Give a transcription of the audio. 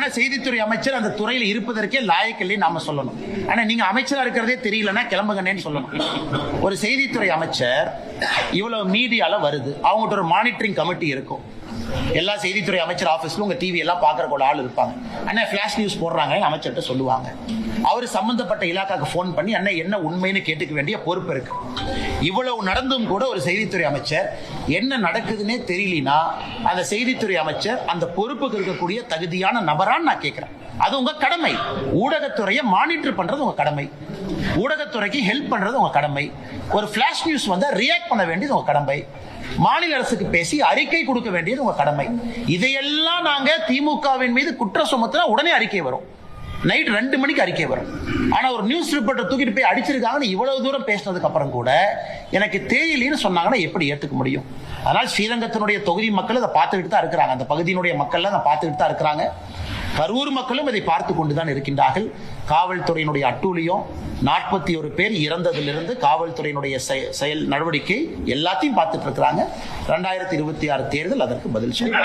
ஆனா செய்தித்துறை அமைச்சர் அந்த துறையில் இருப்பதற்கே லாயக்கில்லை நாம சொல்லணும். ஆனா நீங்க அமைச்சரா இருக்கிறதே தெரியலன்னா கிளம்புங்கன்னு சொல்லணும். ஒரு செய்தித்துறை அமைச்சர் இவ்வளவு மீடியால வருது, அவங்ககிட்ட ஒரு மானிட்டரிங் கமிட்டி இருக்கும். எல்லா செய்தித்துறை அமைச்சர் ஆபீஸ்ல உங்க டிவி எல்லாம் பாக்குறக்கு ஒரு ஆள் இருப்பாங்க. அண்ணா பிளாஷ் நியூஸ் போடுறாங்க அமைச்சர்கிட்ட சொல்லுவாங்க. அவர் சம்பந்தப்பட்ட இலாக்காக்கு போன் பண்ணி அண்ணா என்ன உண்மைன்னு கேட்டுக்க வேண்டிய பொறுப்பு இருக்கு. இவ்வளவு நடந்தும் கூட ஒரு செய்தித்துறை அமைச்சர் என்ன நடக்குதுன்னே தெரியலனா அந்த செய்தித்துறை அமைச்சர் அந்த பொறுப்புக்கு இருக்கக்கூடிய தகுதியான நபரான்னு நான் கேட்கிறேன். அது உங்க கடமை. ஊடகத்துறையை மானிட்டர் பண்றது உங்க கடமை. ஊடகத்துறைக்கு ஹெல்ப் பண்றது உங்க கடமை. ஒரு பிளாஷ் நியூஸ் வந்தா ரியாக்ட் பண்ண வேண்டியது உங்க கடமை. மாநில அரசுக்கு பேசி அறிக்கை கொடுக்க வேண்டியது உங்க கடமை. இதையெல்லாம் நாங்க திமுகவின் மீது குற்றம் சுமத்தினா உடனே அறிக்கை வரும். நைட் 2 மணிக்கு அறிக்கை வரும். ஆனா ஒரு நியூஸ் ரிப்போர்ட்டர் தூக்கிட்டு போய் அடிச்சிருக்காங்கன்னு இவ்வளவு தூரம் பேசினதுக்கு அப்புறம் கூட எனக்கு தெரியலன்னு சொன்னாங்கன்னா எப்படி ஏற்றுக்க முடியும்? அதனால் ஸ்ரீரங்கத்தினுடைய தொகுதி மக்கள் அதை பார்த்துக்கிட்டு தான் இருக்கிறாங்க. அந்த பகுதியினுடைய மக்கள் அதை பார்த்துக்கிட்டு தான் இருக்கிறாங்க. கரூர் மக்களும் இதை பார்த்து கொண்டுதான் இருக்கின்றார்கள். காவல்துறையினுடைய அட்டூழியம், 41 பேர் இறந்ததிலிருந்து காவல்துறையினுடைய செயல் நடவடிக்கை எல்லாத்தையும் பார்த்துட்டு இருக்கிறாங்க. 2026 தேர்தல் அதற்கு பதில் சொல்லும்.